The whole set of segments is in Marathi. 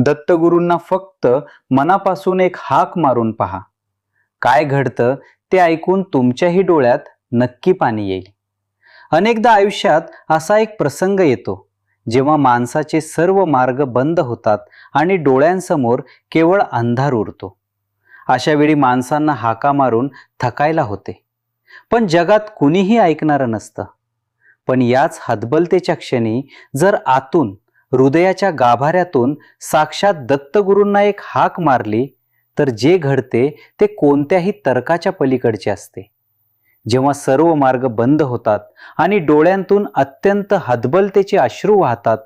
दत्तगुरूंना फक्त मनापासून एक हाक मारून पहा. काय घडतं ते ऐकून तुमच्याही डोळ्यात नक्की पाणी येईल. अनेकदा आयुष्यात असा एक प्रसंग येतो जेव्हा माणसाचे सर्व मार्ग बंद होतात आणि डोळ्यांसमोर केवळ अंधार उरतो. अशा वेळी माणसांना हाका मारून थकायला होते, पण जगात कुणीही ऐकणारं नसतं. पण याच हतबलतेच्या क्षणी जर आतून, हृदयाच्या गाभाऱ्यातून साक्षात दत्तगुरूंना एक हाक मारली, तर जे घडते ते कोणत्याही तर्काच्या पलीकडचे असते. जेव्हा सर्व मार्ग बंद होतात आणि डोळ्यांतून अत्यंत हतबलतेचे अश्रू वाहतात,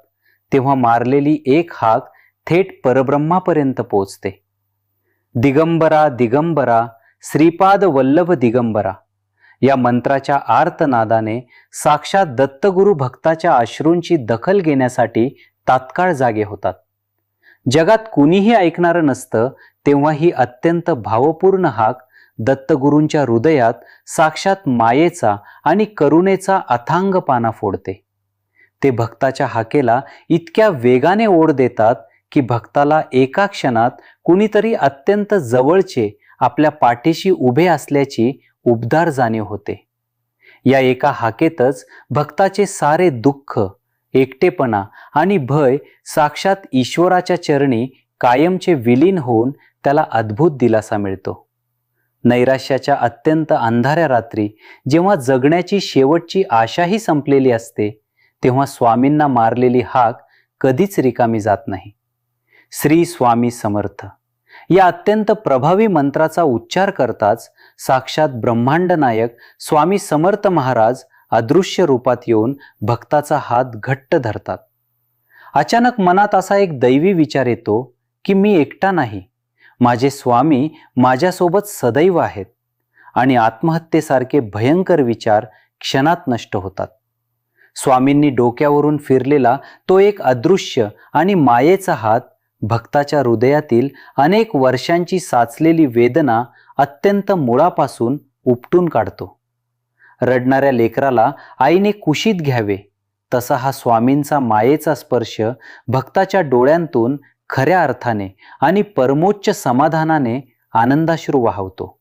तेव्हा मारलेली एक हाक थेट परब्रह्मापर्यंत पोहोचते. दिगंबरा दिगंबरा श्रीपाद वल्लभ दिगंबरा या मंत्राच्या आर्तनादाने साक्षात दत्तगुरू भक्ताच्या अश्रूंची दखल घेण्यासाठी तात्काळ जागे होतात. जगात कुणीही ऐकणारं नसतं तेव्हा ही अत्यंत भावपूर्ण हाक दत्तगुरूंच्या हृदयात साक्षात मायेचा आणि करुणेचा अथांग पाना फोडते. ते भक्ताच्या हाकेला इतक्या वेगाने ओढ देतात की भक्ताला एका क्षणात कुणीतरी अत्यंत जवळचे आपल्या पाठीशी उभे असल्याची उबदार जाणीव होते. या एका हाकेतच भक्ताचे सारे दुःख, एकटेपणा आणि भय साक्षात ईश्वराच्या चरणी कायमचे विलीन होऊन त्याला अद्भुत दिलासा मिळतो. नैराश्याच्या अत्यंत अंधाऱ्या रात्री जेव्हा जगण्याची शेवटची आशाही संपलेली असते, तेव्हा स्वामींना मारलेली हाक कधीच रिकामी जात नाही. श्री स्वामी समर्थ या अत्यंत प्रभावी मंत्राचा उच्चार करताच साक्षात ब्रह्मांड नायक स्वामी समर्थ महाराज अदृश्य रूपात येऊन भक्ताचा हात घट्ट धरतात. अचानक मनात असा एक दैवी विचार येतो की मी एकटा नाही, माझे स्वामी माझ्यासोबत सदैव आहेत. आणि आत्महत्येसारखे भयंकर विचार क्षणात नष्ट होतात. स्वामींनी डोक्यावरून फिरलेला तो एक अदृश्य आणि मायेचा हात भक्ताच्या हृदयातील अनेक वर्षांची साचलेली वेदना अत्यंत मुळापासून उपटून काढतो. रडणाऱ्या लेकराला आईने कुशीत घ्यावे, तसा हा स्वामींचा मायेचा स्पर्श भक्ताच्या डोळ्यांतून खऱ्या अर्थाने आणि परमोच्च समाधानाने आनंदाश्रू वाहवतो.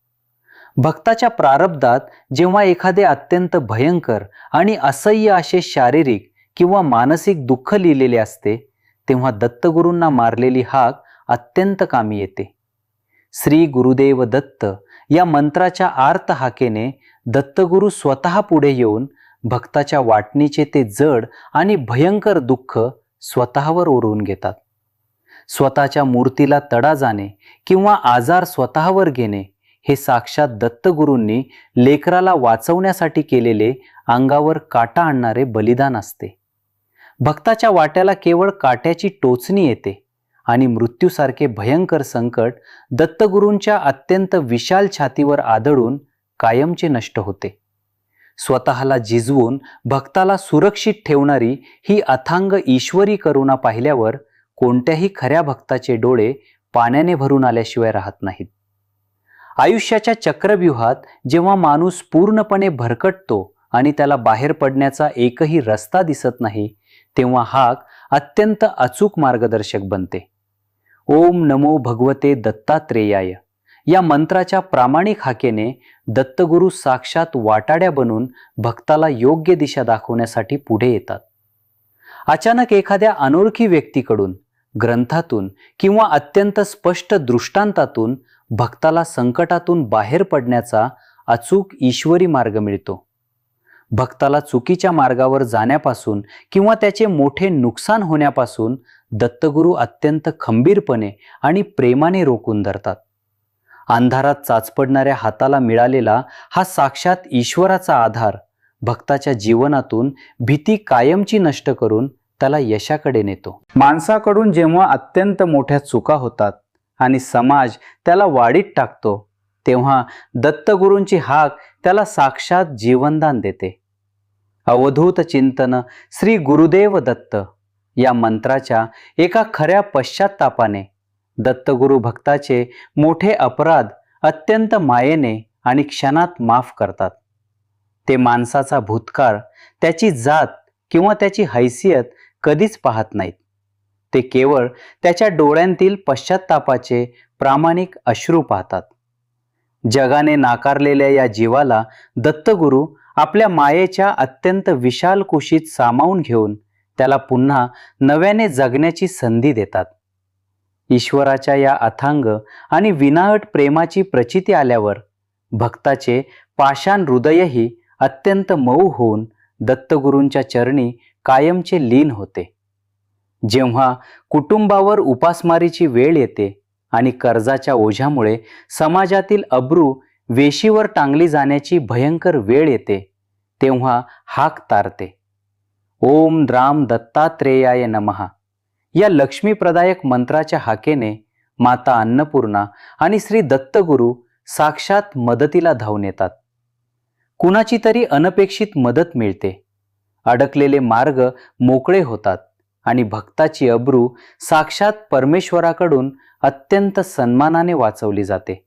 भक्ताच्या प्रारब्धात जेव्हा एखादे अत्यंत भयंकर आणि असह्य असे शारीरिक किंवा मानसिक दुःख लिहिलेले असते, तेव्हा दत्तगुरूंना मारलेली हाक अत्यंत कामी येते. श्री गुरुदेव दत्त या मंत्राच्या आर्त हाकेने दत्तगुरू स्वतः पुढे येऊन भक्ताच्या वाटणीचे ते जड आणि भयंकर दुःख स्वतःवर ओढवून घेतात. स्वतःच्या मूर्तीला तडा जाणे किंवा आजार स्वतःवर घेणे हे साक्षात दत्तगुरूंनी लेकराला वाचवण्यासाठी केलेले अंगावर काटा आणणारे बलिदान असते. भक्ताच्या वाट्याला केवळ काट्याची टोचणी येते आणि मृत्यूसारखे भयंकर संकट दत्तगुरूंच्या अत्यंत विशाल छातीवर आदळून कायमचे नष्ट होते. स्वतःला जिजवून भक्ताला सुरक्षित ठेवणारी ही अथांग ईश्वरी करुणा पाहिल्यावर कोणत्याही खऱ्या भक्ताचे डोळे पाण्याने भरून आल्याशिवाय राहत नाहीत. आयुष्याच्या चक्रव्यूहात जेव्हा माणूस पूर्णपणे भरकटतो आणि त्याला बाहेर पडण्याचा एकही रस्ता दिसत नाही, तेव्हा हाक अत्यंत अचूक मार्गदर्शक बनते. ओम नमो भगवते दत्तात्रेयाय या मंत्राच्या प्रामाणिक हाकेने दत्तगुरू साक्षात वाटाड्या बनून भक्ताला योग्य दिशा दाखवण्यासाठी पुढे येतात. अचानक एखाद्या अनोळखी व्यक्तीकडून, ग्रंथातून किंवा अत्यंत स्पष्ट दृष्टांतातून भक्ताला संकटातून बाहेर पडण्याचा अचूक ईश्वरी मार्ग मिळतो. भक्ताला चुकीच्या मार्गावर जाण्यापासून किंवा त्याचे मोठे नुकसान होण्यापासून दत्तगुरू अत्यंत खंबीरपणे आणि प्रेमाने रोखून धरतात. अंधारात चाचपडणाऱ्या हाताला मिळालेला हा साक्षात ईश्वराचा आधार भक्ताच्या जीवनातून भीती कायमची नष्ट करून त्याला यशाकडे नेतो. माणसाकडून जेव्हा अत्यंत मोठ्या चुका होतात आणि समाज त्याला वाडीत टाकतो, तेव्हा दत्तगुरूंची हाक त्याला साक्षात जीवनदान देते. अवधूत चिंतन श्री गुरुदेव दत्त या मंत्राच्या एका खऱ्या पश्चात्तापाने दत्तगुरू भक्ताचे मोठे अपराध अत्यंत मायेने आणि क्षणात माफ करतात. ते माणसाचा भूतकाळ, त्याची जात किंवा त्याची हैसियत कधीच पाहत नाहीत. ते केवळ त्याच्या डोळ्यांतील पश्चात्तापाचे प्रामाणिक अश्रू पाहतात. जगाने नाकारलेल्या या जीवाला दत्तगुरू आपल्या मायेच्या अत्यंत विशाल कुशीत सामावून घेऊन त्याला पुन्हा नव्याने जगण्याची संधी देतात. ईश्वराच्या या अथांग आणि विनाअट प्रेमाची प्रचिती आल्यावर भक्ताचे पाषाण हृदयही अत्यंत मऊ होऊन दत्तगुरूंच्या चरणी कायमचे लीन होते. जेव्हा कुटुंबावर उपासमारीची वेळ येते आणि कर्जाच्या ओझ्यामुळे समाजातील अब्रू वेशीवर टांगली जाण्याची भयंकर वेळ येते, तेव्हा हाक तारते, ओम राम दत्तात्रेयाय नमः या लक्ष्मीप्रदायक मंत्राच्या हाकेने माता अन्नपूर्णा आणि श्री दत्तगुरू साक्षात मदतीला धावून येतात. कुणाची तरी अनपेक्षित मदत मिळते, अडकलेले मार्ग मोकळे होतात आणि भक्ताची अब्रू साक्षात परमेश्वराकडून अत्यंत सन्मानाने वाचवली जाते.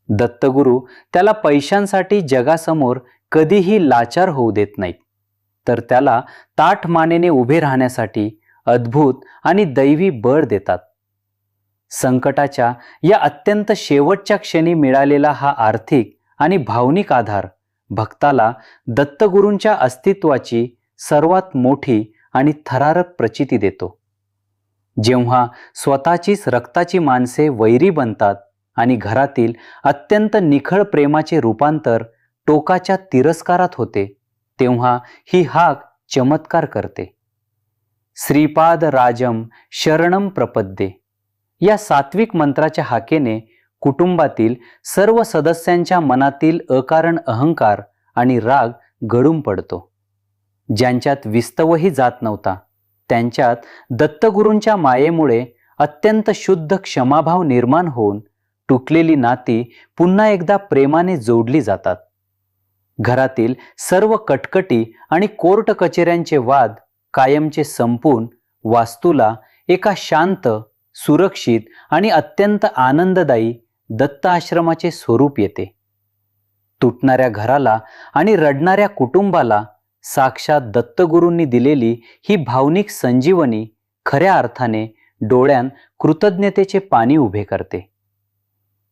दत्तगुरू त्याला पैशांसाठी जगासमोर कधीही लाचार होऊ देत नाहीत, तर त्याला ताठ मानेने उभे राहण्यासाठी अद्भुत आणि दैवी बळ देतात. संकटाच्या या अत्यंत शेवटच्या क्षणी मिळालेला हा आर्थिक आणि भावनिक आधार भक्ताला दत्तगुरूंच्या अस्तित्वाची सर्वात मोठी आणि थरारक प्रचिती देतो. जेव्हा स्वतःचीच रक्ताची माणसे वैरी बनतात आणि घरातील अत्यंत निखळ प्रेमाचे रूपांतर टोकाच्या तिरस्कारात होते, तेव्हा ही हाक चमत्कार करते. श्रीपाद राजम शरणम प्रपद्ये या सात्विक मंत्राच्या हाकेने कुटुंबातील सर्व सदस्यांच्या मनातील अकारण अहंकार आणि राग गळून पडतो. ज्यांच्यात विस्तवही जात नव्हता, त्यांच्यात दत्तगुरूंच्या मायेमुळे अत्यंत शुद्ध क्षमाभाव निर्माण होऊन तुटलेली नाती पुन्हा एकदा प्रेमाने जोडली जातात. घरातील सर्व कटकटी आणि कोर्ट कचेऱ्यांचे वाद कायमचे संपून वास्तूला एका शांत, सुरक्षित आणि अत्यंत आनंददायी दत्त आश्रमाचे स्वरूप येते. तुटणाऱ्या घराला आणि रडणाऱ्या कुटुंबाला साक्षात दत्तगुरूंनी दिलेली ही भावनिक संजीवनी खऱ्या अर्थाने डोळ्यात कृतज्ञतेचे पाणी उभे करते.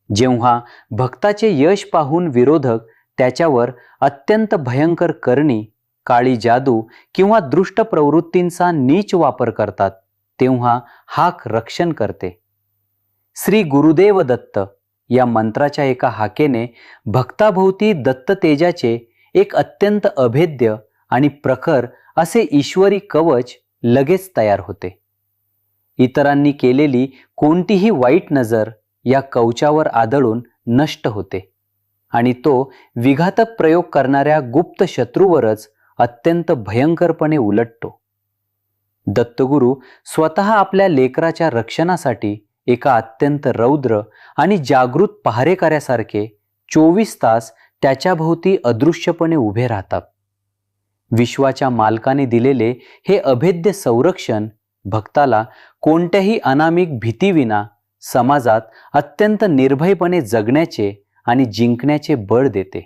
जेव्हा भक्ताचे यश पाहून विरोधक त्याच्यावर अत्यंत भयंकर करणी, काळी जादू किंवा दृष्ट प्रवृत्तींचा नीच वापर करतात, तेव्हा हाक रक्षण करते. श्री गुरुदेव दत्त या मंत्राच्या एका हाकेने भक्ताभोवती दत्त तेजाचे एक अत्यंत अभेद्य आणि प्रखर असे ईश्वरी कवच लगेच तयार होते. इतरांनी केलेली कोणतीही वाईट नजर या कवचावर आदळून नष्ट होते आणि तो विघातक प्रयोग करणाऱ्या गुप्त शत्रूवरच अत्यंत भयंकरपणे उलटतो. दत्तगुरू स्वतः आपल्या लेकराच्या रक्षणासाठी एका अत्यंत रौद्र आणि जागृत पहारेकऱ्यासारखे 24 तास त्याच्याभोवती अदृश्यपणे उभे राहतात. विश्वाच्या मालकाने दिलेले हे अभेद्य संरक्षण भक्ताला कोणत्याही अनामिक भीतीविना समाजात अत्यंत निर्भयपणे जगण्याचे आणि जिंकण्याचे बळ देते.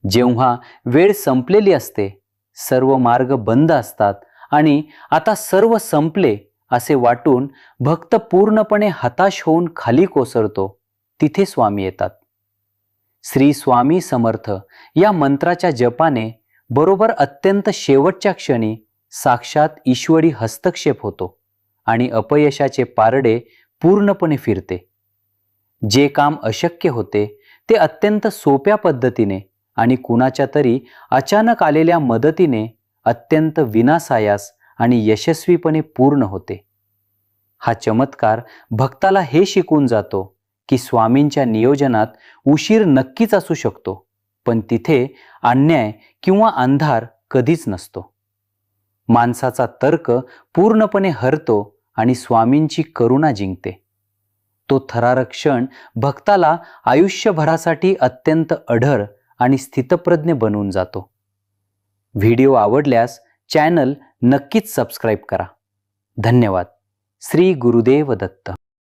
जेव्हा वेळ संपलेली असते, सर्व मार्ग बंद असतात आणि आता सर्व संपले असे वाटून भक्त पूर्णपणे हताश होऊन खाली कोसळतो, तिथे स्वामी येतात. श्री स्वामी समर्थ या मंत्राच्या जपाने बरोबर अत्यंत शेवटच्या क्षणी साक्षात ईश्वरी हस्तक्षेप होतो आणि अपयशाचे पारडे पूर्णपणे फिरते. जे काम अशक्य होते ते अत्यंत सोप्या पद्धतीने आणि कुणाच्या तरी अचानक आलेल्या मदतीने अत्यंत विनासायास आणि यशस्वीपणे पूर्ण होते. हा चमत्कार भक्ताला हे शिकून जातो की स्वामींच्या नियोजनात उशीर नक्कीच असू शकतो, पण तिथे अन्याय किंवा अंधार कधीच नसतो. माणसाचा तर्क पूर्णपणे हरतो आणि स्वामींची करुणा जिंकते. तो थरारक क्षण भक्ताला आयुष्यभरासाठी अत्यंत अढळ आणि स्थितप्रज्ञ बनवून जातो. व्हिडिओ आवडल्यास चॅनल नक्कीच सबस्क्राईब करा. धन्यवाद. श्री गुरुदेव दत्त.